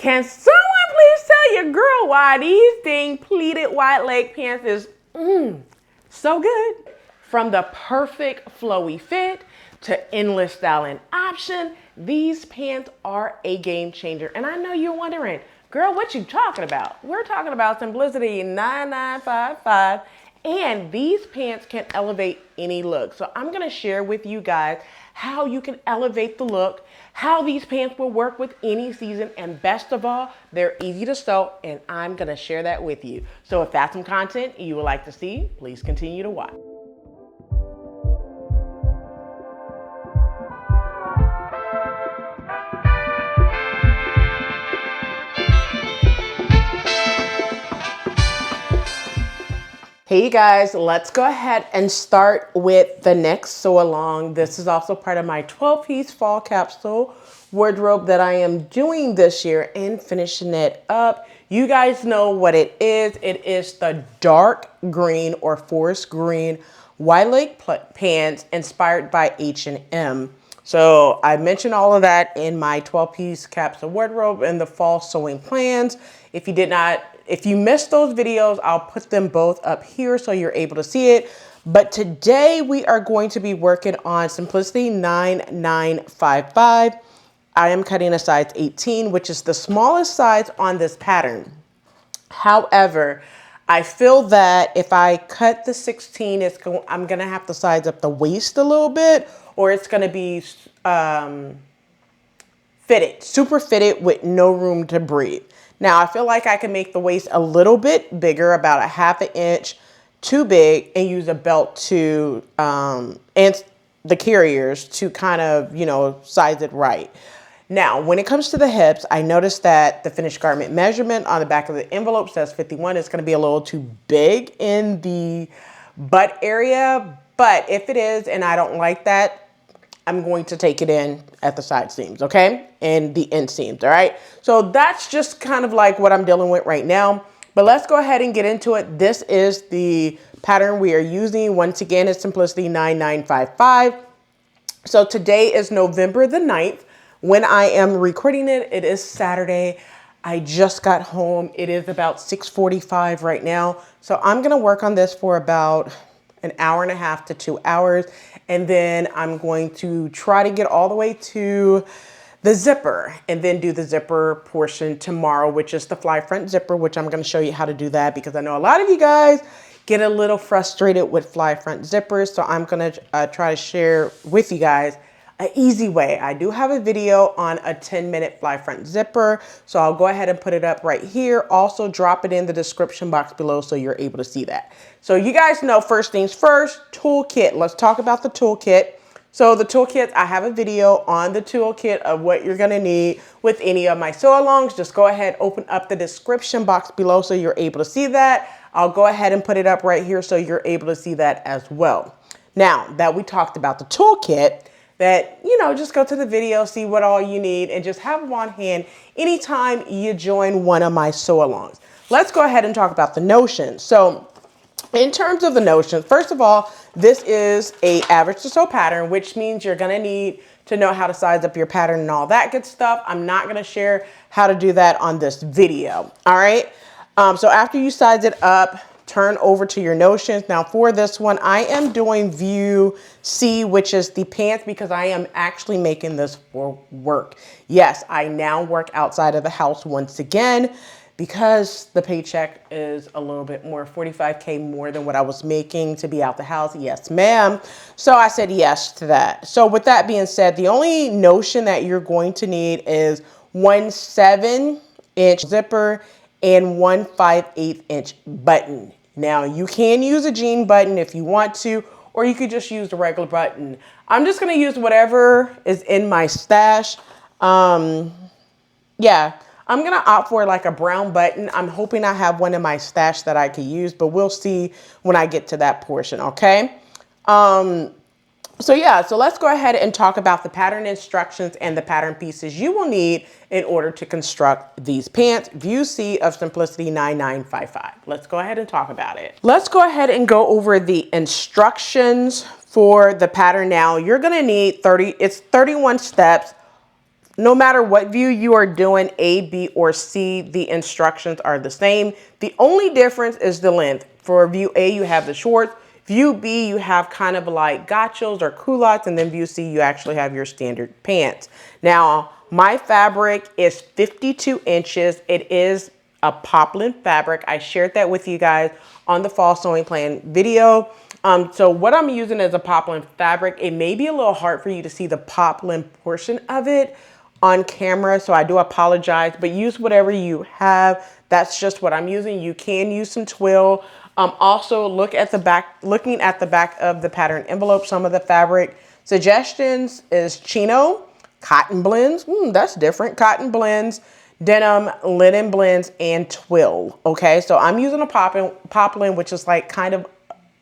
Can someone please tell your girl why these dang pleated wide leg pants is so good? From the perfect flowy fit to endless styling option, these pants are a game changer. And I know you're wondering, girl, what you talking about? We're talking about Simplicity 9955, and these pants can elevate any look. So I'm gonna share with you guys how you can elevate the look, how these pants will work with any season, and best of all, they're easy to sew, and I'm gonna share that with you. So if that's some content you would like to see, please continue to watch. Hey guys, let's go ahead and start with the next sew along. This is also part of my 12-piece fall capsule wardrobe that I am doing this year and finishing it up. You guys know what it is. It is the dark green or forest green wide leg pants inspired by H&M. So I mentioned all of that in my 12-piece capsule wardrobe and the fall sewing plans. If you missed those videos, I'll put them both up here so you're able to see it. But today we are going to be working on Simplicity 9955. I am cutting a size 18, which is the smallest size on this pattern. However, I feel that if I cut the 16, I'm gonna have to size up the waist a little bit, or it's gonna be fitted, super fitted with no room to breathe. Now, I feel like I can make the waist a little bit bigger, about a ½ inch too big, and use a belt to, and the carriers to kind of, size it right. Now, when it comes to the hips, I noticed that the finished garment measurement on the back of the envelope says 51. It's going to be a little too big in the butt area, but if it is, and I don't like that, I'm going to take it in at the side seams, okay? And the inseams, all right? So that's just kind of like what I'm dealing with right now. But let's go ahead and get into it. This is the pattern we are using. Once again, it's Simplicity 9955. So today is November the 9th. When I am recording it, it is Saturday. I just got home. It is about 6:45 right now. So I'm gonna work on this for about an hour and a half to 2 hours. And then I'm going to try to get all the way to the zipper and then do the zipper portion tomorrow, which is the fly front zipper, which I'm gonna show you how to do that because I know a lot of you guys get a little frustrated with fly front zippers. So I'm gonna try to share with you guys an easy way. I do have a video on a 10-minute fly front zipper, so I'll go ahead and put it up right here. Also drop it in the description box below so you're able to see that. So you guys know, first things first, toolkit. Let's talk about the toolkit. So the toolkit, I have a video on the toolkit of what you're gonna need with any of my sew-alongs. Just go ahead, open up the description box below so you're able to see that. I'll go ahead and put it up right here so you're able to see that as well. Now that we talked about the toolkit, that, just go to the video, see what all you need, and just have them on hand anytime you join one of my sew-alongs. Let's go ahead and talk about the notions. So in terms of the notions, first of all, this is a average to sew pattern, which means you're gonna need to know how to size up your pattern and all that good stuff. I'm not gonna share how to do that on this video, all right? So after you size it up, turn over to your notions. Now for this one, I am doing view C, which is the pants, because I am actually making this for work. Yes, I now work outside of the house once again because the paycheck is a little bit more, 45K more than what I was making to be out the house. Yes, ma'am. So I said yes to that. So with that being said, the only notion that you're going to need is 1 7-inch zipper and 1 5/8-inch button. Now you can use a jean button if you want to, or you could just use the regular button. I'm just gonna use whatever is in my stash. Yeah, I'm gonna opt for like a brown button. I'm hoping I have one in my stash that I could use, but we'll see when I get to that portion, okay? So yeah, so let's go ahead and talk about the pattern instructions and the pattern pieces you will need in order to construct these pants. View C of Simplicity 9955. Let's go ahead and talk about it. Let's go ahead and go over the instructions for the pattern now. You're gonna need 31 steps, no matter what view you are doing, A, B, or C, the instructions are the same. The only difference is the length. For view A, you have the shorts. View B, you have kind of like gachos or culottes, and then view C, you actually have your standard pants. Now, my fabric is 52 inches. It is a poplin fabric. I shared that with you guys on the fall sewing plan video. So what I'm using is a poplin fabric. It may be a little hard for you to see the poplin portion of it on camera, so I do apologize, but use whatever you have. That's just what I'm using. You can use some twill. Also looking at the back of the pattern envelope, some of the fabric suggestions is chino, cotton blends, that's different, cotton blends, denim, linen blends, and twill. Okay, so I'm using a poplin, which is like kind of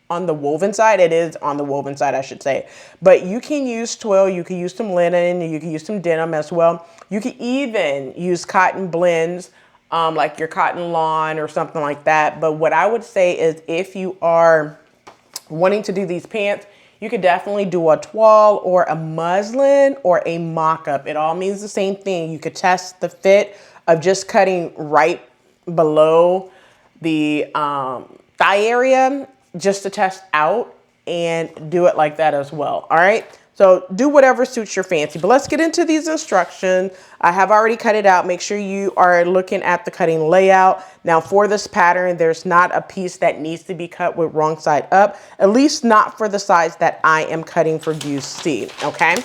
on the woven side. It is on the woven side, I should say. But you can use twill, you can use some linen, you can use some denim as well. You can even use cotton blends, like your cotton lawn or something like that. But what I would say is if you are wanting to do these pants, you could definitely do a toile or a muslin or a mock-up. It all means the same thing. You could test the fit of just cutting right below the thigh area just to test out, and do it like that as well. All right. So do whatever suits your fancy, but let's get into these instructions. I have already cut it out. Make sure you are looking at the cutting layout. Now for this pattern, there's not a piece that needs to be cut with wrong side up, at least not for the size that I am cutting for view C, okay?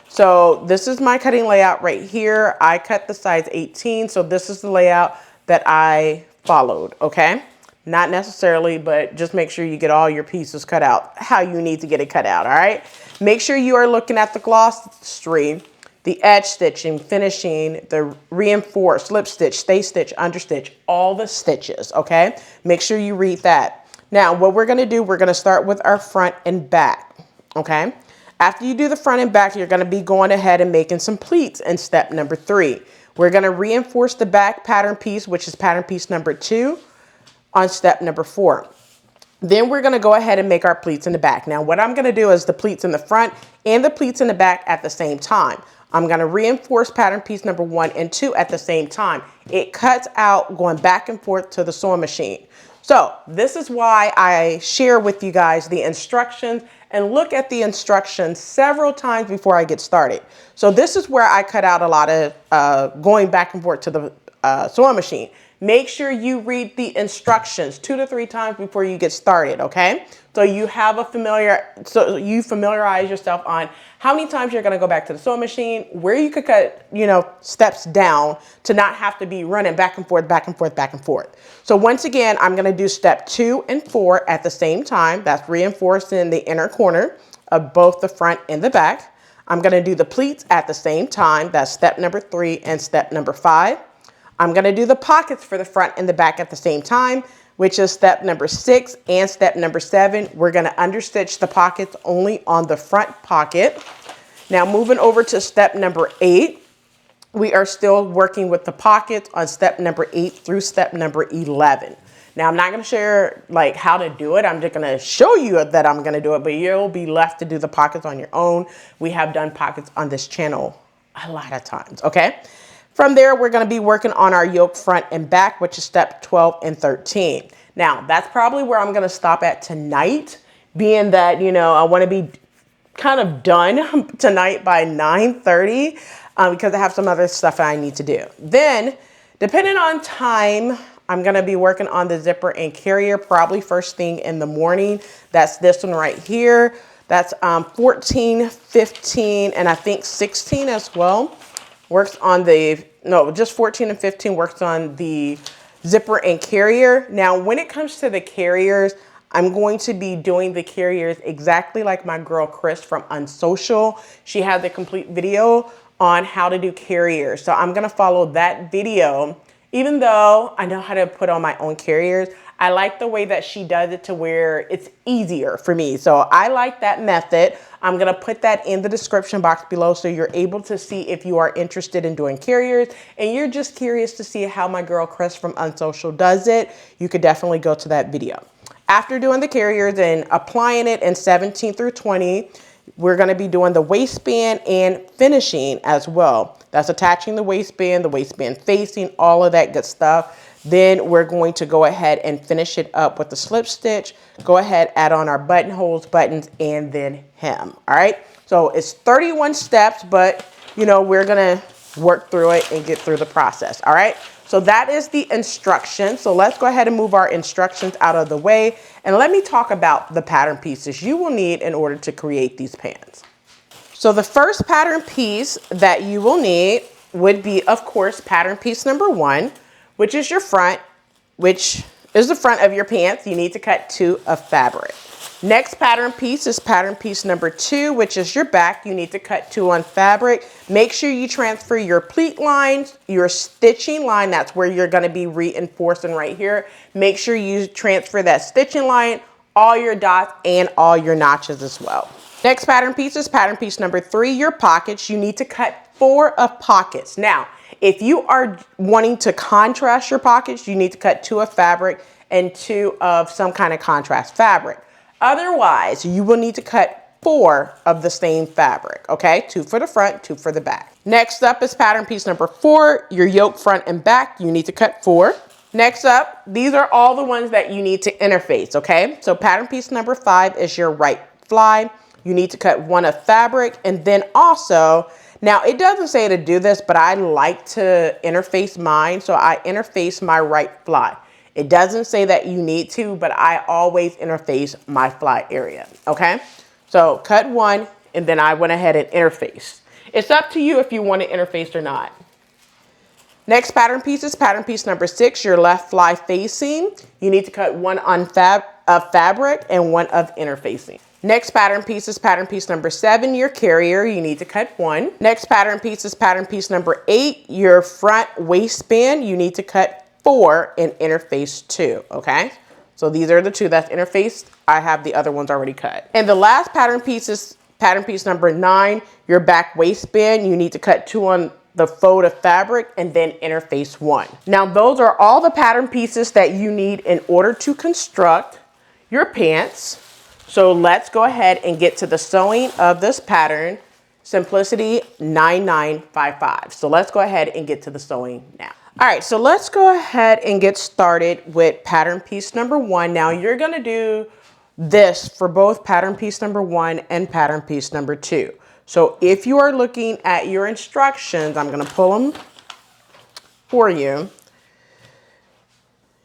So this is my cutting layout right here. I cut the size 18, so this is the layout that I followed, okay? Not necessarily, but just make sure you get all your pieces cut out how you need to get it cut out, all right? Make sure you are looking at the glossary, the edge stitching, finishing, the reinforced, slip stitch, stay stitch, understitch, all the stitches, okay? Make sure you read that. Now, what we're gonna do, we're gonna start with our front and back, okay? After you do the front and back, you're gonna be going ahead and making some pleats in step number 3. We're gonna reinforce the back pattern piece, which is pattern piece number 2, on step number 4. Then we're gonna go ahead and make our pleats in the back. Now what I'm gonna do is the pleats in the front and the pleats in the back at the same time. I'm gonna reinforce pattern piece number 1 and 2 at the same time. It cuts out going back and forth to the sewing machine. So this is why I share with you guys the instructions and look at the instructions several times before I get started. So this is where I cut out a lot of going back and forth to the sewing machine. Make sure you read the instructions 2 to 3 times before you get started, okay? So you have you familiarize yourself on how many times you're gonna go back to the sewing machine, where you could cut, steps down to not have to be running back and forth, back and forth, back and forth. So once again, I'm gonna do step 2 and 4 at the same time. That's reinforcing the inner corner of both the front and the back. I'm gonna do the pleats at the same time. That's step number 3 and step number 5. I'm gonna do the pockets for the front and the back at the same time, which is step number 6 and step number 7. We're gonna understitch the pockets only on the front pocket. Now moving over to step number 8, we are still working with the pockets on step number 8 through step number 11. Now I'm not gonna share like how to do it. I'm just gonna show you that I'm gonna do it, but you'll be left to do the pockets on your own. We have done pockets on this channel a lot of times, okay? From there, we're gonna be working on our yoke front and back, which is step 12 and 13. Now, that's probably where I'm gonna stop at tonight, being that, I wanna be kind of done tonight by 9:30 because I have some other stuff I need to do. Then, depending on time, I'm gonna be working on the zipper and carrier probably first thing in the morning. That's this one right here. That's 14, 15, and I think 16 as well. Works on just 14 and 15 works on the zipper and carrier. Now, when it comes to the carriers, I'm going to be doing the carriers exactly like my girl Chris from Unsocial. She had the complete video on how to do carriers. So I'm gonna follow that video. Even though I know how to put on my own carriers, I like the way that she does it to where it's easier for me. So I like that method. I'm gonna put that in the description box below so you're able to see if you are interested in doing carriers and you're just curious to see how my girl Chris from Unsocial does it. You could definitely go to that video. After doing the carriers and applying it in 17 through 20, we're gonna be doing the waistband and finishing as well. That's attaching the waistband facing, all of that good stuff. Then we're going to go ahead and finish it up with the slip stitch. Go ahead, add on our buttonholes, buttons, and then hem. All right. So it's 31 steps, but you know, we're going to work through it and get through the process. All right. So that is the instructions. So let's go ahead and move our instructions out of the way. And let me talk about the pattern pieces you will need in order to create these pants. So the first pattern piece that you will need would be, of course, pattern piece number 1, which is your front, which is the front of your pants. You need to cut 2 of fabric. Next pattern piece is pattern piece number 2, which is your back. You need to cut 2 on fabric. Make sure you transfer your pleat lines, your stitching line. That's where you're going to be reinforcing right here. Make sure you transfer that stitching line, all your dots, and all your notches as well. Next pattern piece is pattern piece number 3, your pockets. You need to cut 4 of pockets. Now, if you are wanting to contrast your pockets, you need to cut 2 of fabric and 2 of some kind of contrast fabric. Otherwise, you will need to cut 4 of the same fabric, okay? 2 for the front, 2 for the back. Next up is pattern piece number 4, your yoke front and back. You need to cut 4. Next up, these are all the ones that you need to interface, okay? So pattern piece number 5 is your right fly. You need to cut 1 of fabric, and then also, now it doesn't say to do this, but I like to interface mine, so I interface my right fly. It doesn't say that you need to, but I always interface my fly area, okay? So cut 1, and then I went ahead and interfaced. It's up to you if you want to interface or not. Next pattern piece is pattern piece number 6, your left fly facing. You need to cut 1 on fabric and 1 of interfacing. Next pattern piece is pattern piece number 7, your carrier. You need to cut 1. Next pattern piece is pattern piece number 8, your front waistband. You need to cut 4 and interface 2, okay? So these are the 2 that's interfaced. I have the other ones already cut. And the last pattern piece is pattern piece number 9, your back waistband. You need to cut 2 on the fold of fabric and then interface 1. Now those are all the pattern pieces that you need in order to construct your pants. So let's go ahead and get to the sewing of this pattern, Simplicity 9955. So let's go ahead and get to the sewing now. All right, so let's go ahead and get started with pattern piece number 1. Now you're gonna do this for both pattern piece number 1 and pattern piece number 2. So if you are looking at your instructions, I'm gonna pull them for you.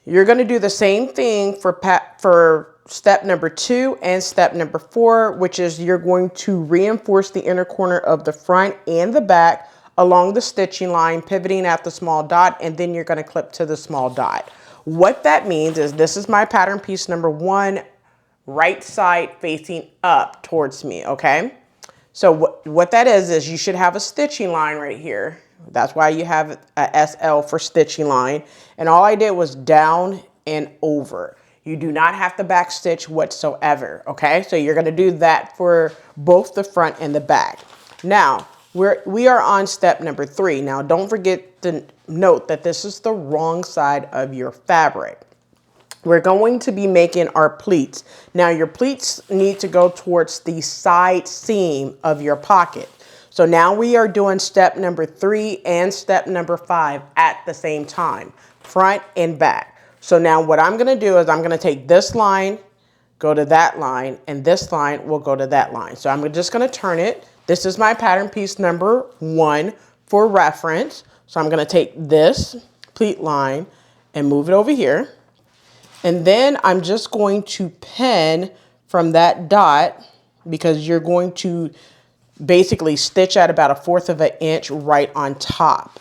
You're gonna do the same thing for step number 2 and step number 4, which is you're going to reinforce the inner corner of the front and the back along the stitching line, pivoting at the small dot, and then you're going to clip to the small dot. What that means is this is my pattern piece number 1, right side facing up towards me, okay? So what that is you should have a stitching line right here. That's why you have a SL for stitching line. And all I did was down and over. You do not have to back stitch whatsoever, okay? So you're gonna do that for both the front and the back. Now, we are on step number 3. Now, don't forget to note that this is the wrong side of your fabric. We're going to be making our pleats. Now, your pleats need to go towards the side seam of your pocket. So now we are doing step number 3 and step number 5 at the same time, front and back. So now what I'm gonna do is I'm gonna take this line, go to that line, and this line will go to that line. So I'm just gonna turn it. This is my pattern piece number 1 for reference. So I'm gonna take this pleat line and move it over here. And then I'm just going to pin from that dot because you're going to basically stitch at about 1/4 of an inch right on top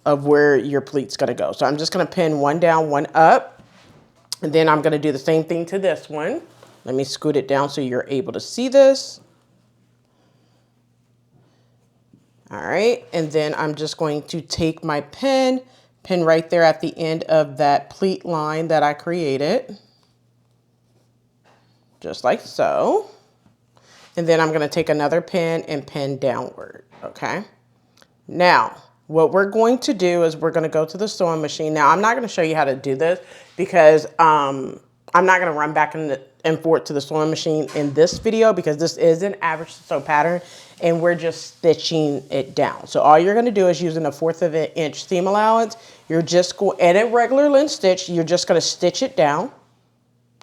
of where your pleat's gonna go. So I'm just gonna pin 1 down, 1 up, and then I'm gonna do the same thing to this one. Let me scoot it down so you're able to see this. All right, and then I'm just going to take my pin right there at the end of that pleat line that I created, just like so. And then I'm gonna take another pin and pin downward, okay? Now, what we're going to do is we're gonna go to the sewing machine. Now, I'm not gonna show you how to do this because I'm not going to run back and forth to the sewing machine in this video because this is an average sew pattern and we're just stitching it down. So all you're going to do is using a 1/4 of an inch seam allowance. You're just going, and a regular length stitch, you're just going to stitch it down.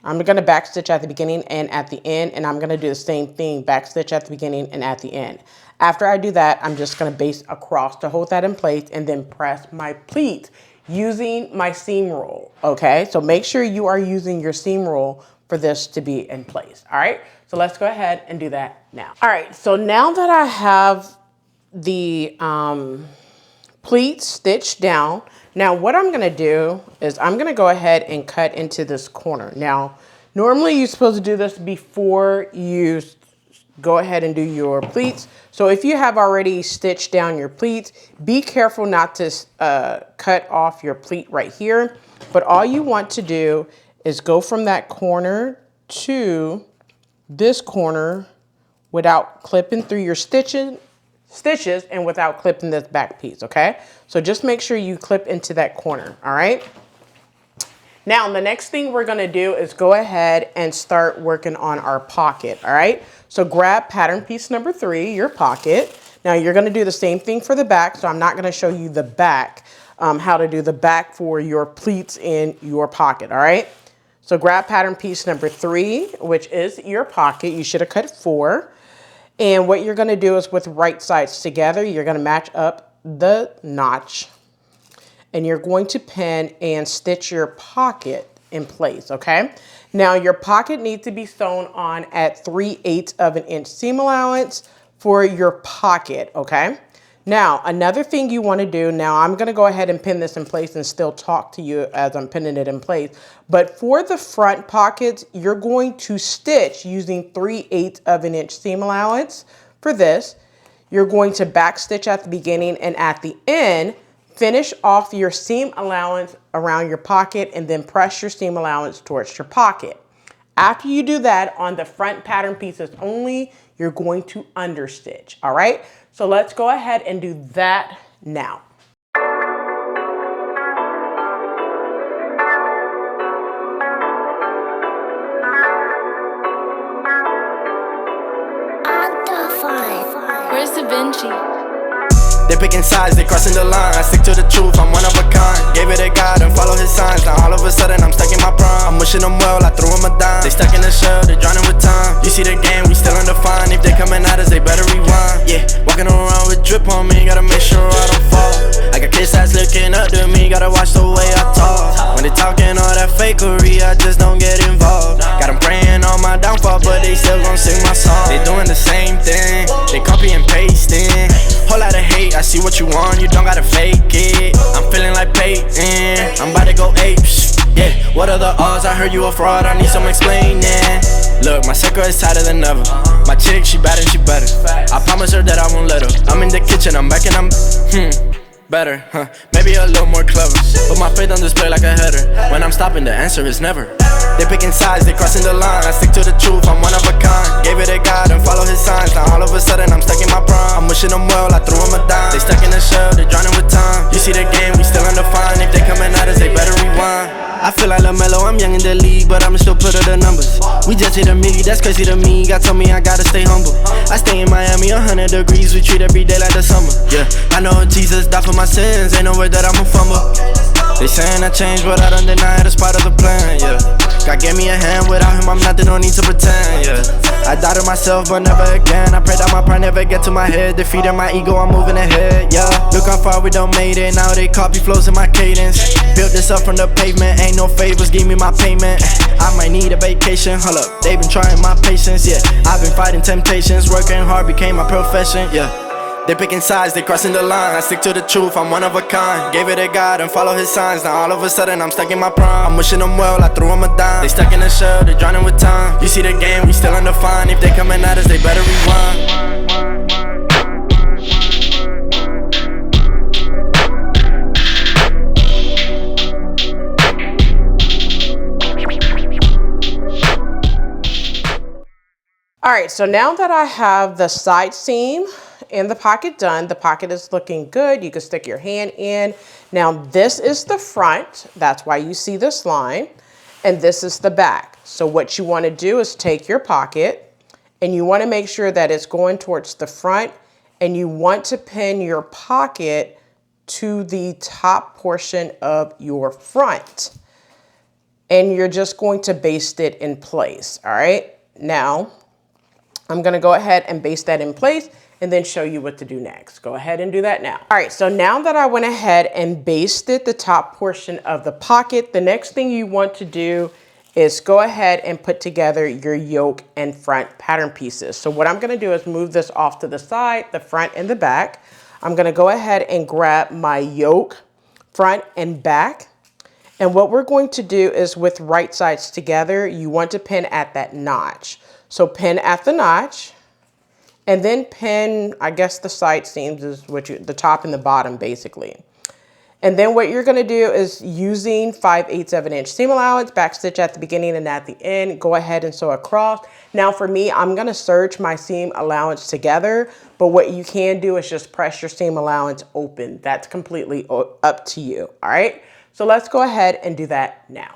I'm going to back stitch at the beginning and at the end, and I'm going to do the same thing, back stitch at the beginning and at the end. After I do that, I'm just going to base across to hold that in place and then press my pleats using my seam roll, okay? So make sure you are using your seam roll for this to be in place, all right? So let's go ahead and do that now. All right, so now that I have the pleats stitched down, now what I'm gonna do is I'm gonna go ahead and cut into this corner. Now, normally you're supposed to do this before you go ahead and do your pleats. So if you have already stitched down your pleats, be careful not to cut off your pleat right here. But all you want to do is go from that corner to this corner without clipping through your stitches and without clipping this back piece, okay? So just make sure you clip into that corner, all right? Now, the next thing we're gonna do is go ahead and start working on our pocket, all right? So grab pattern piece number 3, your pocket. Now you're gonna do the same thing for the back, so I'm not gonna show you the back, how to do the back for your pleats in your pocket, all right? So grab pattern piece number 3, which is your pocket. You should have cut 4. And what you're gonna do is with right sides together, you're gonna match up the notch and you're going to pin and stitch your pocket in place, okay? Now your pocket needs to be sewn on at 3/8 of an inch seam allowance for your pocket, okay? Now, another thing you wanna do, now I'm gonna go ahead and pin this in place and still talk to you as I'm pinning it in place, but for the front pockets, you're going to stitch using 3/8 of an inch seam allowance for this. You're going to back stitch at the beginning and at the end, finish off your seam allowance around your pocket and then press your seam allowance towards your pocket. After you do that on the front pattern pieces only, you're going to understitch, all right? So let's go ahead and do that now. Where's Da Vinci? They picking sides, they crossing the line. I stick to the truth, I'm one of a kind. Gave it a God and follow his signs. Now all of a sudden I'm stuck in my prime. I'm wishing them well, I threw them a dime. They stuck in the shell, they drowning with time. You see the game, we still undefined. If they coming at us, they better rewind. Yeah, walking around with drip on me, gotta make sure I don't fall. I got kids that's looking up to me, gotta watch the way I talk. When they talking all that fakery, I just don't get involved. Got them praying on my downfall, but they still gon' sing my song. They doing the same thing, they copy and pasting. Whole lot of hate, I see what you want, you don't gotta fake it. I'm feeling like Peyton, I'm about to go apes. Yeah, what are the odds? I heard you a fraud, I need some explaining. Look, my circle is tighter than ever. My chick, she bad and she better. I promise her that I won't let her. I'm in the kitchen, I'm back and I'm better, huh? Maybe a little more clever, but my faith on display like a header. When I'm stopping, the answer is never. They picking sides, they crossing the line. I stick to the truth, I'm one of a kind. Gave it a God and follow his signs. Now all of a sudden I'm stuck in my prime. I'm wishing them well, I threw them a dime. They stuck in the shell, they drowning with time. You see the game, we still undefined. If they coming at us, they better rewind. I feel like LaMelo, I'm young in the league, but I'ma still put up the numbers. We just hit a milli, that's crazy to me. God told me I gotta stay humble. I stay in Miami, 100 degrees. We treat every day like the summer. Yeah, I know Jesus died for my sins. Ain't no way that I'ma fumble. They saying I changed, but I don't deny it. It's part of the plan. Yeah, God gave me a hand. Without him, I'm nothing. No need to pretend. Yeah, I doubted myself, but never again. I pray that my pride never get to my head. Defeating my ego, I'm moving ahead. Yeah, look how far we done made it. Now they copy flows in my cadence. Built this up from the pavement. Ain't no favors, give me my payment. I might need a vacation, hold up, they been trying my patience, yeah. I've been fighting temptations, working hard became my profession, yeah. They picking sides, they crossing the line. I stick to the truth, I'm one of a kind. Gave it a God and follow his signs. Now all of a sudden I'm stuck in my prime. I'm wishing them well, I threw them a dime. They stuck in the shell, they drowning with time. You see the game, we still undefined. If they coming at us, they better rewind. All right, so now that I have the side seam and the pocket done, the pocket is looking good. You can stick your hand in. Now this is the front. That's why you see this line. and this is the back. So what you want to do is take your pocket and you want to make sure that it's going towards the front, and you want to pin your pocket to the top portion of your front. And you're just going to baste it in place. All right. Now I'm going to go ahead and baste that in place and then show you what to do next. Go ahead and do that now. All right, so now that I went ahead and basted the top portion of the pocket, the next thing you want to do is go ahead and put together your yoke and front pattern pieces. So what I'm gonna do is move this off to the side, the front and the back. I'm gonna go ahead and grab my yoke, front and back. And what we're going to do is, with right sides together, you want to pin at that notch. So pin at the notch. And then pin, I guess the side seams is what the top and the bottom basically. And then what you're gonna do is, using 5/8 of an inch seam allowance, backstitch at the beginning and at the end, go ahead and sew across. Now for me, I'm gonna serge my seam allowance together, but what you can do is just press your seam allowance open. That's completely up to you, all right? So let's go ahead and do that now.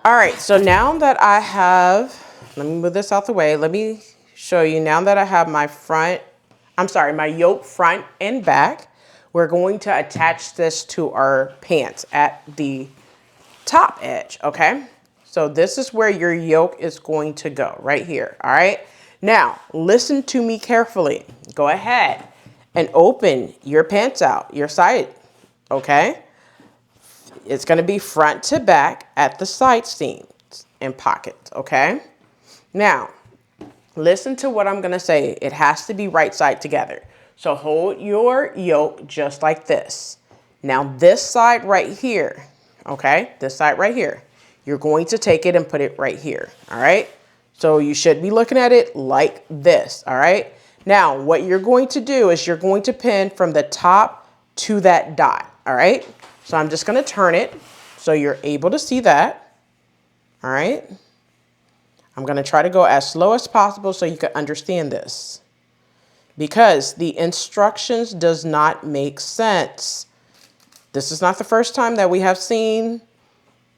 All right, so now that I have, let me move this out the way. Let me show you, now that I have my my yoke front and back, we're going to attach this to our pants at the top edge, okay? So this is where your yoke is going to go, right here, all right? Now, listen to me carefully. Go ahead and open your pants out, your side, okay? It's gonna be front to back at the side seams and pockets, okay? Now, listen to what I'm gonna say. It has to be right side together. So hold your yoke just like this. Now this side right here, okay? This side right here, you're going to take it and put it right here, all right? So you should be looking at it like this, all right? Now, what you're going to do is, you're going to pin from the top to that dot, all right? So I'm just gonna turn it so you're able to see that, all right? I'm gonna try to go as slow as possible so you can understand this, because the instructions does not make sense. This is not the first time that we have seen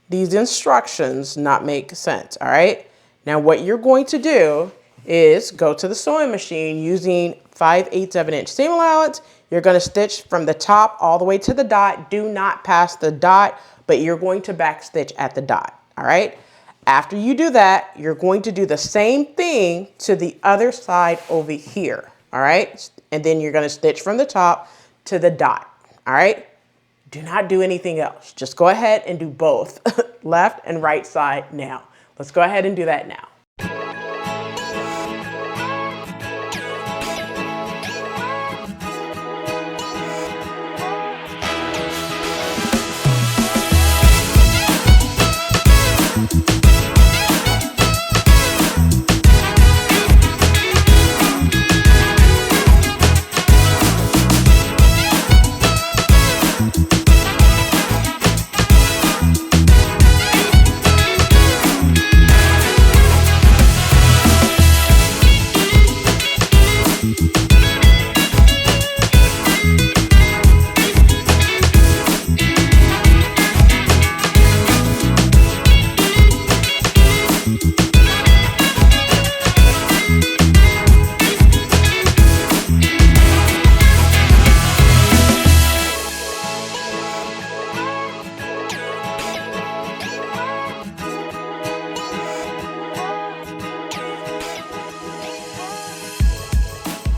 these instructions not make sense, all right? Now what you're going to do is go to the sewing machine using 5/8 of an inch seam allowance. You're gonna stitch from the top all the way to the dot. Do not pass the dot, but you're going to back stitch at the dot, all right? After you do that, you're going to do the same thing to the other side over here, all right? And then you're gonna stitch from the top to the dot, all right? Do not do anything else. Just go ahead and do both left and right side now. Let's go ahead and do that now.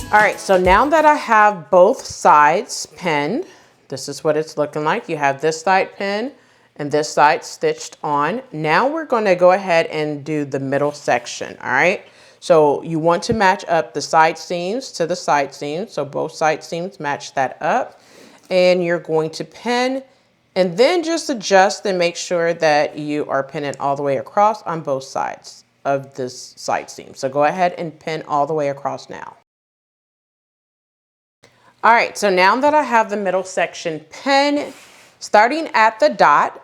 All right, so now that I have both sides pinned, this is what it's looking like. You have this side pinned and this side stitched on. Now we're gonna go ahead and do the middle section, all right? So you want to match up the side seams to the side seams. So both side seams match that up. And you're going to pin and then just adjust and make sure that you are pinning all the way across on both sides of this side seam. So go ahead and pin all the way across now. All right, so now that I have the middle section pinned, starting at the dot,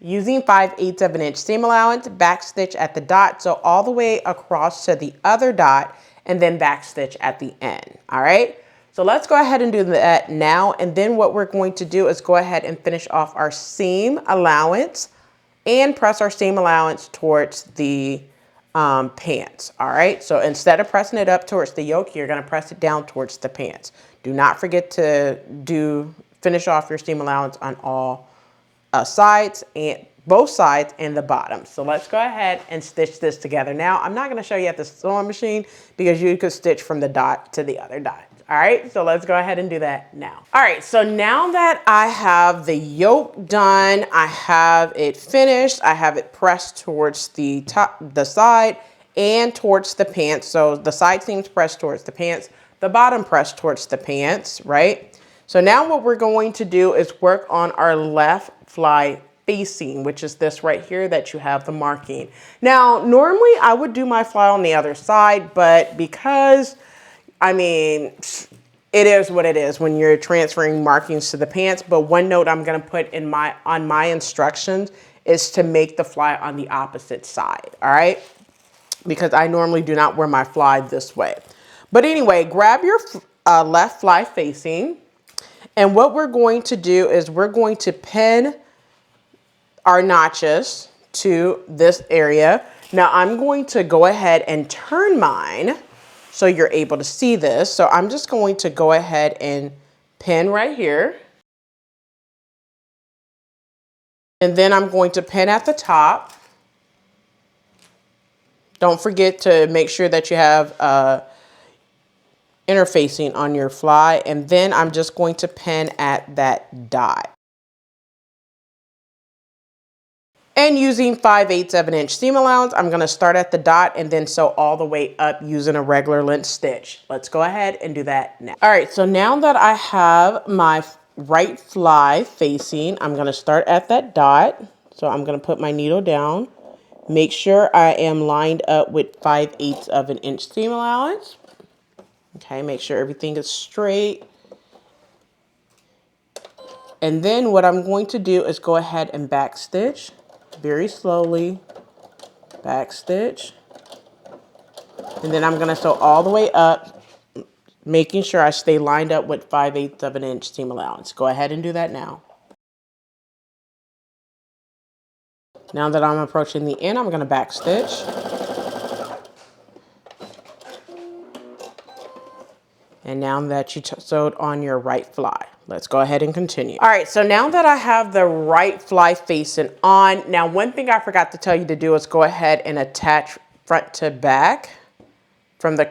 using 5/8 of an inch seam allowance, back stitch at the dot, so all the way across to the other dot, and then back stitch at the end. All right, so let's go ahead and do that now. And then what we're going to do is go ahead and finish off our seam allowance and press our seam allowance towards the pants. All right, so instead of pressing it up towards the yoke, you're going to press it down towards the pants. Do not forget to finish off your seam allowance on all sides, and both sides and the bottom. So let's go ahead and stitch this together. Now, I'm not going to show you at the sewing machine because you could stitch from the dot to the other dot. All right, so let's go ahead and do that now. All right, so now that I have the yoke done, I have it finished, I have it pressed towards the top, the side, and towards the pants. So the side seams pressed towards the pants, the bottom pressed towards the pants, right? So now what we're going to do is work on our left fly facing, which is this right here that you have the marking. Now, normally I would do my fly on the other side, but because, I mean, it is what it is when you're transferring markings to the pants. But one note I'm going to put in on my instructions is to make the fly on the opposite side. All right, because I normally do not wear my fly this way. But anyway, grab your left fly facing, and what we're going to do is we're going to pin our notches to this area. Now I'm going to go ahead and turn mine so you're able to see this. So I'm just going to go ahead and pin right here. And then I'm going to pin at the top. Don't forget to make sure that you have interfacing on your fly. And then I'm just going to pin at that dot. And using 5/8 of an inch seam allowance, I'm going to start at the dot and then sew all the way up using a regular length stitch. Let's go ahead and do that now. All right, so now that I have my right fly facing, I'm going to start at that dot. So I'm going to put my needle down. Make sure I am lined up with 5/8 of an inch seam allowance. Okay, make sure everything is straight. And then what I'm going to do is go ahead and back stitch. Very slowly, back stitch, and then I'm going to sew all the way up, making sure I stay lined up with 5/8 of an inch seam allowance. Go ahead and do that now. Now that I'm approaching the end, I'm going to back stitch. And now that you sewed on your right fly, let's go ahead and continue. All right, so now that I have the right fly facing on, now one thing I forgot to tell you to do is go ahead and attach front to back from the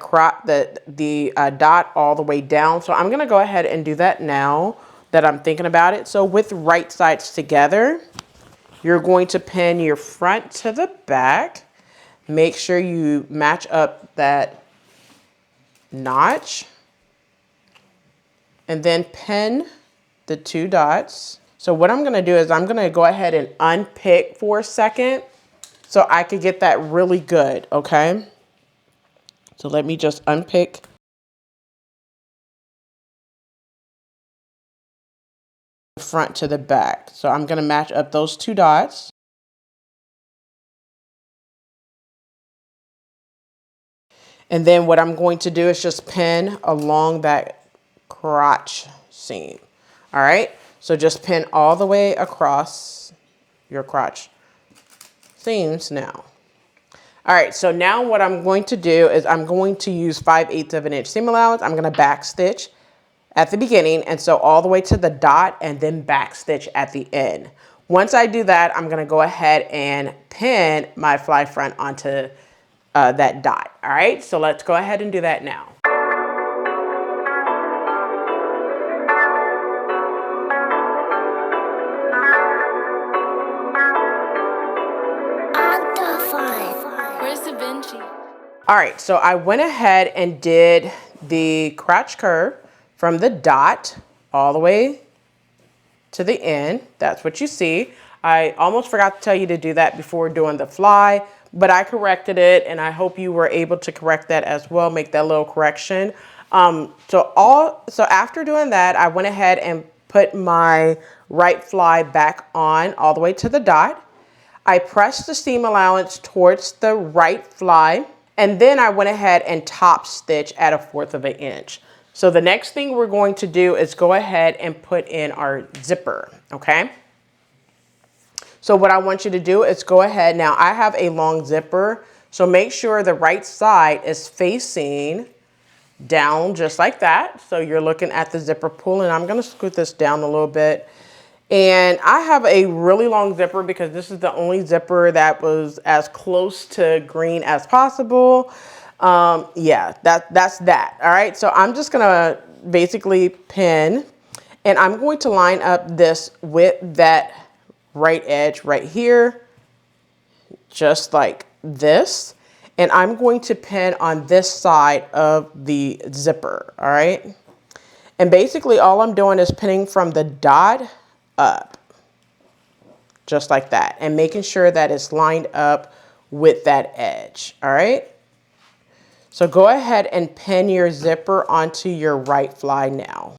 dot all the way down. So I'm gonna go ahead and do that now that I'm thinking about it. So with right sides together, you're going to pin your front to the back. Make sure you match up that notch. And then pin the two dots. So what I'm gonna do is I'm gonna go ahead and unpick for a second so I could get that really good, okay? So let me just unpick. The front to the back. So I'm gonna match up those two dots. And then what I'm going to do is just pin along that crotch seam. All right, so just pin all the way across your crotch seams now. All right, so now what I'm going to do is I'm going to use 5/8 of an inch seam allowance. I'm going to back stitch at the beginning and sew all the way to the dot and then back stitch at the end. Once I do that, I'm going to go ahead and pin my fly front onto that dot. All right, so let's go ahead and do that now. All right, so I went ahead and did the crotch curve from the dot all the way to the end. That's what you see. I almost forgot to tell you to do that before doing the fly, but I corrected it, and I hope you were able to correct that as well, make that little correction. So after doing that, I went ahead and put my right fly back on all the way to the dot. I pressed the seam allowance towards the right fly, and then I went ahead and top stitch at 1/4 of an inch. So the next thing we're going to do is go ahead and put in our zipper, okay? So what I want you to do is go ahead. Now I have a long zipper, so make sure the right side is facing down just like that. So you're looking at the zipper pull, and I'm gonna scoot this down a little bit. And I have a really long zipper because this is the only zipper that was as close to green as possible. Yeah, that's that. All right, so I'm just gonna basically pin, and I'm going to line up this with that right edge right here, just like this. And I'm going to pin on this side of the zipper, all right? And basically all I'm doing is pinning from the dot up, just like that, and making sure that it's lined up with that edge, all right? So go ahead and pin your zipper onto your right fly now.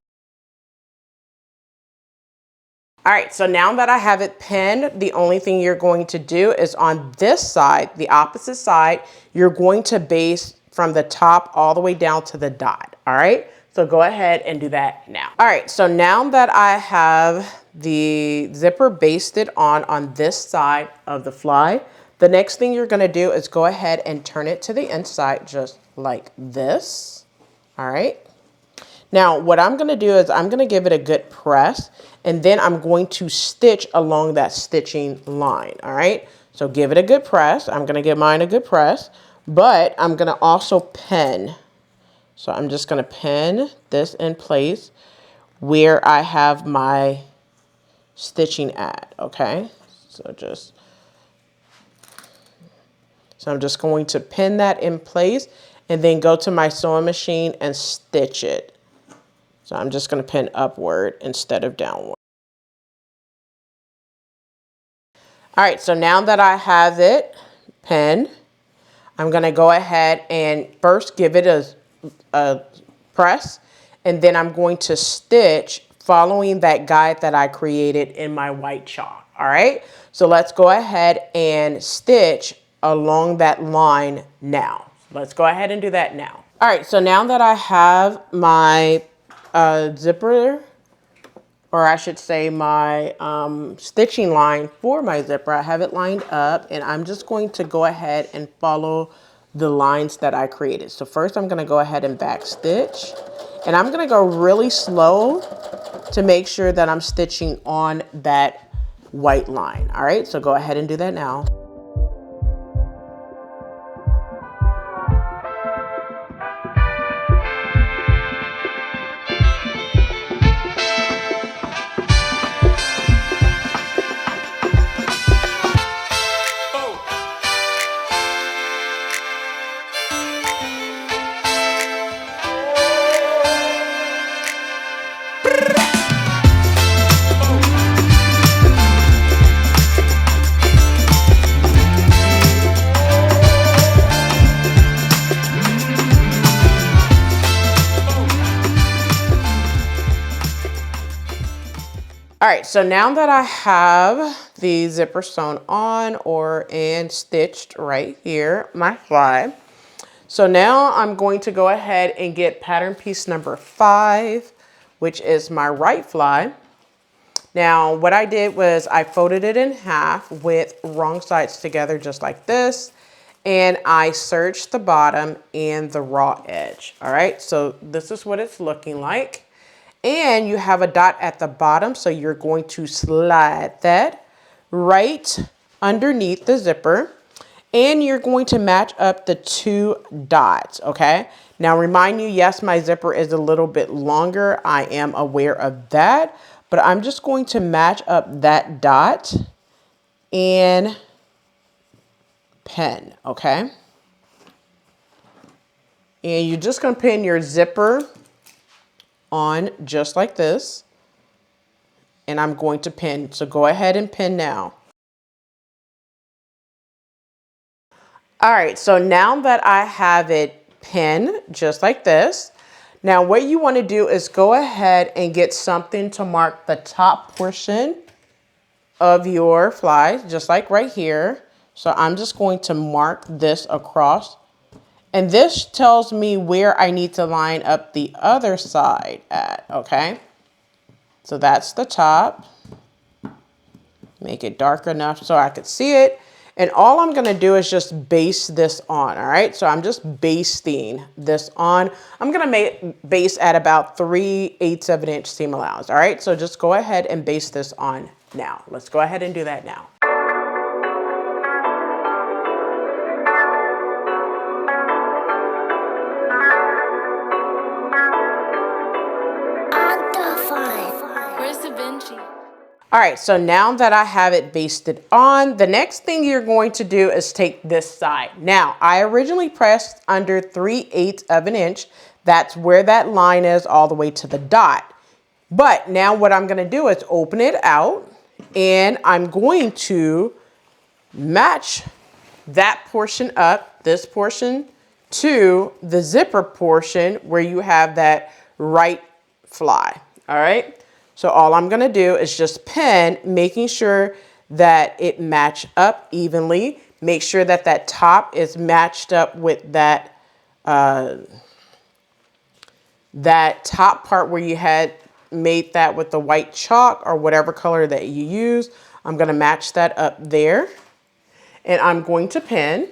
All right, so now that I have it pinned, the only thing you're going to do is on this side, the opposite side, you're going to base from the top all the way down to the dot, all right? So go ahead and do that now. All right, so now that I have the zipper basted on this side of the fly, the next thing you're gonna do is go ahead and turn it to the inside just like this, all right? Now, what I'm gonna do is I'm gonna give it a good press, and then I'm going to stitch along that stitching line, all right? So give it a good press. I'm gonna give mine a good press, but I'm gonna also pin. So I'm just gonna pin this in place where I have my stitching at, okay? So I'm just going to pin that in place and then go to my sewing machine and stitch it. So I'm just going to pin upward instead of downward. All right, so now that I have it pinned, I'm going to go ahead and first give it a press, and then I'm going to stitch following that guide that I created in my white chalk. All right, so let's go ahead and stitch along that line now. Let's go ahead and do that now. All right, so now that I have my zipper, or I should say my stitching line for my zipper, I have it lined up, and I'm just going to go ahead and follow the lines that I created. So first I'm gonna go ahead and back stitch, and I'm gonna go really slow to make sure that I'm stitching on that white line. All right, so go ahead and do that now. All right, so now that I have the zipper sewn on and stitched right here, my fly. So now I'm going to go ahead and get pattern piece number 5, which is my right fly. Now, what I did was I folded it in half with wrong sides together just like this, and I serged the bottom and the raw edge. All right, so this is what it's looking like. And you have a dot at the bottom, so you're going to slide that right underneath the zipper, and you're going to match up the 2 dots, okay? Now remind you, yes, my zipper is a little bit longer. I am aware of that, but I'm just going to match up that dot and pin, okay? And you're just gonna pin your zipper on just like this, and I'm going to pin. So go ahead and pin now. All right, so now that I have it pinned just like this, Now what you want to do is go ahead and get something to mark the top portion of your fly, just like right here. So I'm just going to mark this across. And this tells me where I need to line up the other side at, okay? So that's the top. Make it dark enough so I could see it. And all I'm gonna do is just base this on, all right? So I'm just basting this on. I'm gonna base at about 3/8 of an inch seam allowance, all right? So just go ahead and base this on now. Let's go ahead and do that now. All right, so now that I have it basted on, the next thing you're going to do is take this side. Now, I originally pressed under 3/8 of an inch. That's where that line is all the way to the dot. But now what I'm gonna do is open it out, and I'm going to match that portion up, this portion, to the zipper portion where you have that right fly, all right? So all I'm gonna do is just pin, making sure that it match up evenly. Make sure that that top is matched up with that, that top part where you had made that with the white chalk or whatever color that you use. I'm gonna match that up there, and I'm going to pin.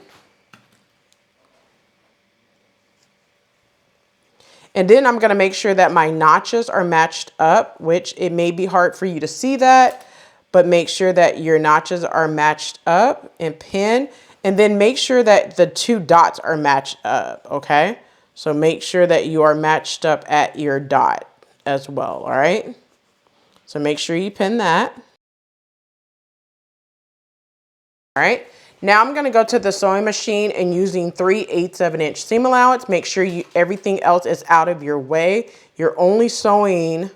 And then I'm gonna make sure that my notches are matched up, which it may be hard for you to see that, but make sure that your notches are matched up and pin. And then make sure that the two dots are matched up, okay? So make sure that you are matched up at your dot as well, all right? So make sure you pin that. All right. Now I'm going to go to the sewing machine and using 3/8 of an inch seam allowance, make sure everything else is out of your way. You're only sewing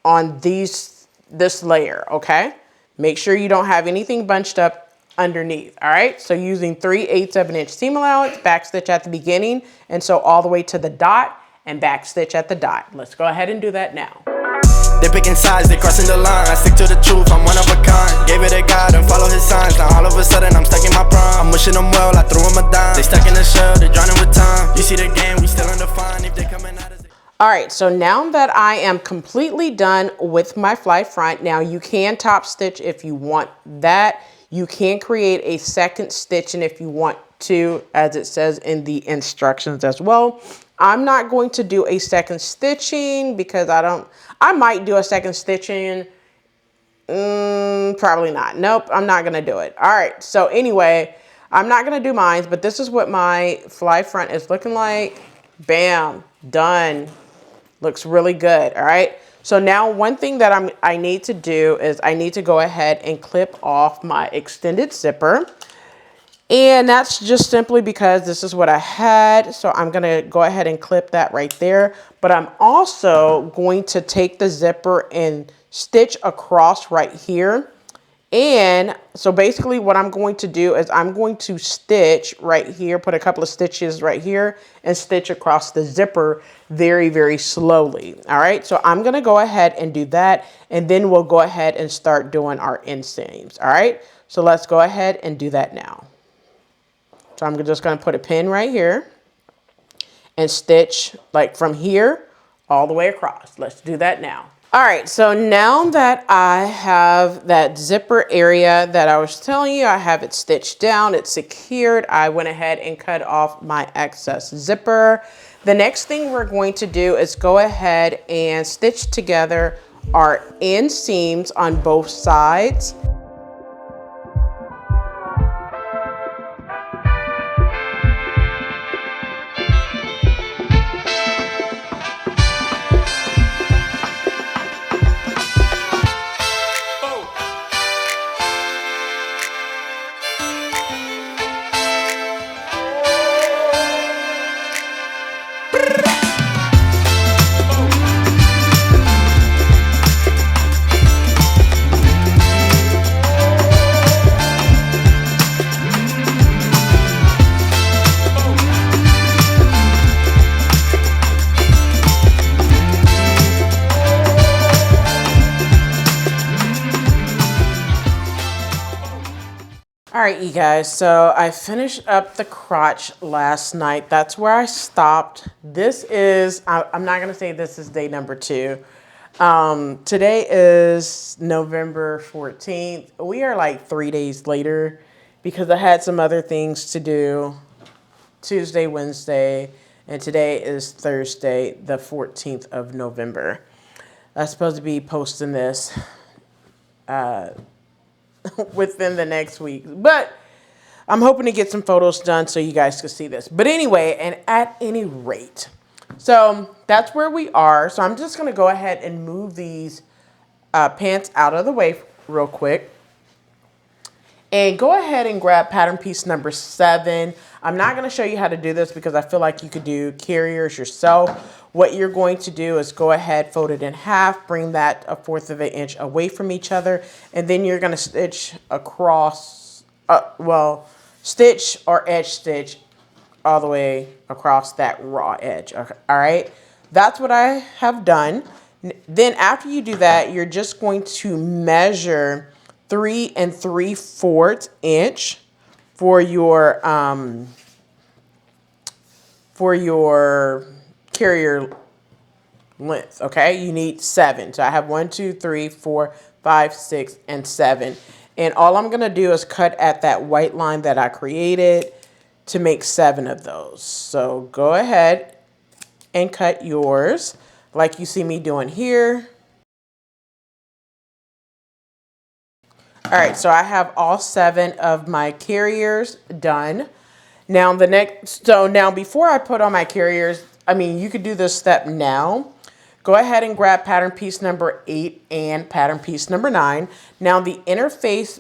on this layer, okay? Make sure you don't have anything bunched up underneath, all right? So using 3/8 of an inch seam allowance, back stitch at the beginning, and sew all the way to the dot and back stitch at the dot. Let's go ahead and do that now. They picking sides, they crossing the line. I stick to the truth, I'm one of a kind. Gave it a God and follow his signs. Now all of a sudden I'm stuck in my prime. I'm wishing them well, I threw them a dime. They stuck in the shell, they drowning with time. You see the game, we still undefined. If they coming out as all right, so now that I am completely done with my fly front, now you can top stitch if you want that. You can create a second stitching if you want to, as it says in the instructions as well. I'm not going to do a second stitching because I might do a second stitching. Probably not. Nope, I'm not gonna do it. All right, so anyway, I'm not gonna do mine, but this is what my fly front is looking like. Bam, done. Looks really good, all right? So now one thing that I need to do is I need to go ahead and clip off my extended zipper. And that's just simply because this is what I had. So I'm gonna go ahead and clip that right there. But I'm also going to take the zipper and stitch across right here. And so basically what I'm going to do is I'm going to stitch right here, put a couple of stitches right here and stitch across the zipper very, very slowly. All right, so I'm gonna go ahead and do that. And then we'll go ahead and start doing our inseams. All right, so let's go ahead and do that now. So I'm just going to put a pin right here and stitch like from here all the way across. Let's do that now. All right, so now that I have that zipper area that I was telling you, I have it stitched down, it's secured. I went ahead and cut off my excess zipper. The next thing we're going to do is go ahead and stitch together our inseams on both sides. All right, you guys, so I finished up the crotch last night. That's where I stopped. This is, I'm not gonna say this is day number 2. Today is November 14th. We are like 3 days later because I had some other things to do Tuesday, Wednesday, and today is Thursday, the 14th of November. I'm supposed to be posting this within the next week, but I'm hoping to get some photos done so you guys can see this. But anyway, and at any rate, so that's where we are. So I'm just going to go ahead and move these pants out of the way real quick. And go ahead and grab pattern piece number 7. I'm not going to show you how to do this because I feel like you could do carriers yourself. What you're going to do is go ahead, fold it in half, bring that 1/4 of an inch away from each other, and then you're going to stitch across, stitch or edge stitch all the way across that raw edge. Okay, all right, that's what I have done. Then after you do that, you're just going to measure 3 3/4 inch for your carrier length. Okay, you need 7. So I have 1, 2, 3, 4, 5, 6, and 7. And all I'm gonna do is cut at that white line that I created to make 7 of those. So go ahead and cut yours like you see me doing here. All right, so I have all 7 of my carriers done. Now now before I put on my carriers, I mean, you could do this step now. Go ahead and grab pattern piece number 8 and pattern piece number 9. Now the interface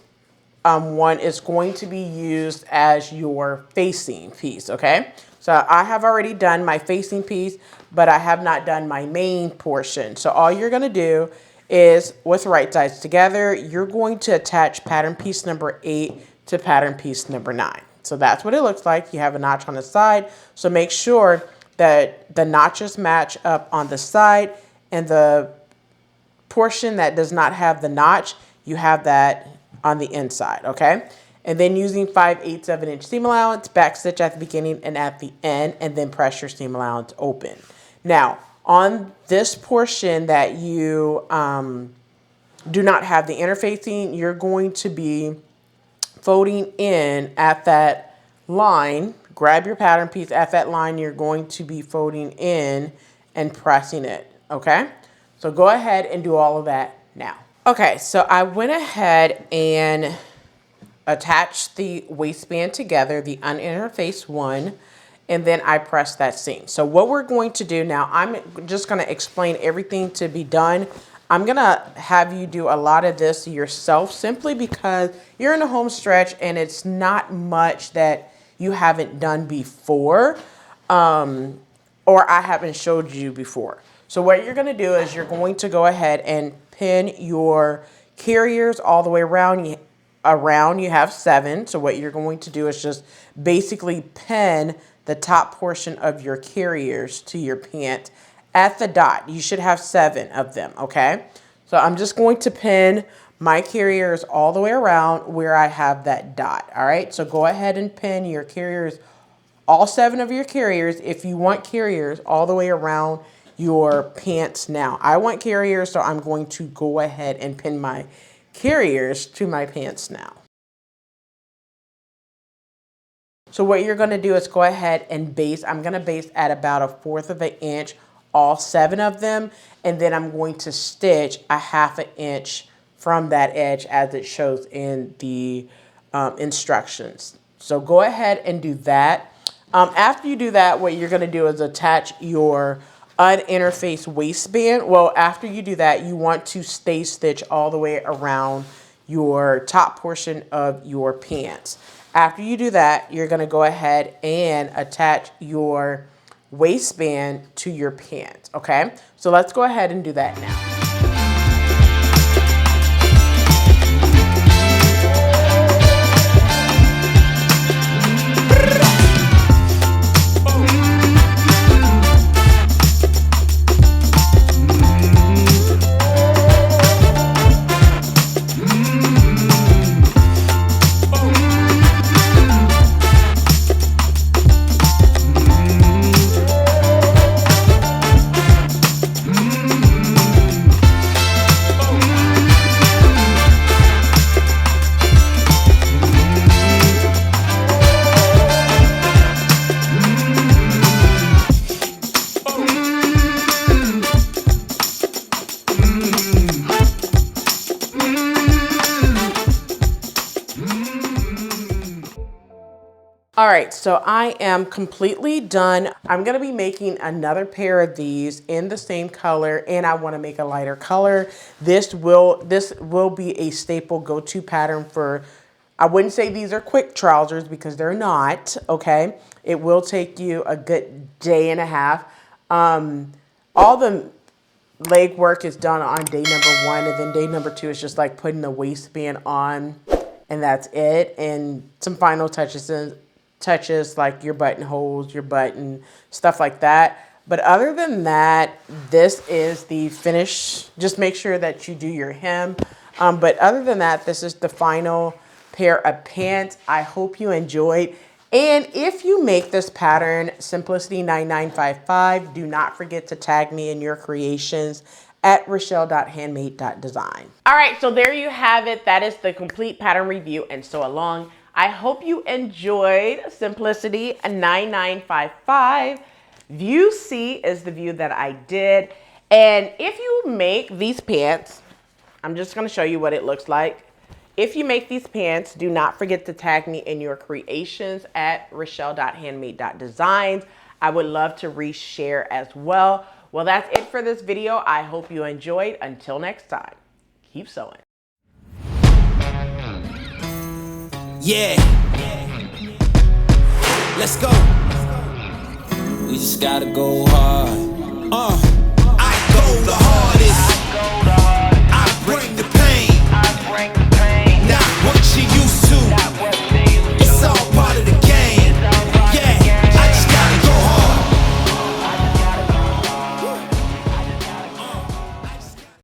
one is going to be used as your facing piece, okay? So I have already done my facing piece, but I have not done my main portion. So all you're gonna do is, with right sides together, you're going to attach pattern piece number 8 to pattern piece number 9. So that's what it looks like. You have a notch on the side. So make sure that the notches match up on the side, and the portion that does not have the notch, you have that on the inside, okay? And then using 5/8 of an inch seam allowance, back stitch at the beginning and at the end, and then press your seam allowance open. Now, on this portion that you do not have the interfacing, you're going to be folding in at that line. Grab your pattern piece at that line. You're going to be folding in and pressing it, okay? So go ahead and do all of that now. Okay, so I went ahead and attached the waistband together, the uninterfaced one, and then I pressed that seam. So what we're going to do now, I'm just gonna explain everything to be done. I'm gonna have you do a lot of this yourself simply because you're in a home stretch and it's not much that you haven't done before or I haven't showed you before. So what you're gonna do is you're going to go ahead and pin your carriers all the way around. You have 7. So what you're going to do is just basically pin the top portion of your carriers to your pant at the dot. You should have 7 of them, okay? So I'm just going to pin my carriers all the way around where I have that dot, all right? So go ahead and pin your carriers, all 7 of your carriers, if you want carriers all the way around your pants now. I want carriers, so I'm going to go ahead and pin my carriers to my pants now. So what you're gonna do is go ahead and base. I'm gonna base at about 1/4 of an inch, all 7 of them, and then I'm going to stitch 1/2 inch from that edge as it shows in the instructions. So go ahead and do that. After you do that, what you're gonna do is attach your uninterfaced waistband. Well, after you do that, you want to stay stitch all the way around your top portion of your pants. After you do that, you're gonna go ahead and attach your waistband to your pants, okay? So let's go ahead and do that now. All right, so I am completely done. I'm gonna be making another pair of these in the same color, and I wanna make a lighter color. This will be a staple go-to pattern for, I wouldn't say these are quick trousers because they're not, okay? It will take you a good day and a half. All the leg work is done on day number 1, and then day number 2 is just like putting the waistband on, and that's it. And some final touches like your buttonholes, your button, stuff like that. But other than that, this is the finish. Just make sure that you do your hem. But other than that, this is the final pair of pants. I hope you enjoyed. And if you make this pattern, Simplicity9955, do not forget to tag me in your creations at Rochelle.Handmade.Designs. All right, so there you have it. That is the complete pattern review and sew along. I hope you enjoyed Simplicity 9955. View C is the view that I did. And if you make these pants, I'm just gonna show you what it looks like. If you make these pants, do not forget to tag me in your creations at Rochelle.Handmade.Designs. I would love to reshare as well. Well, that's it for this video. I hope you enjoyed. Until next time, keep sewing. Yeah. Let's go. We just gotta go hard. I go the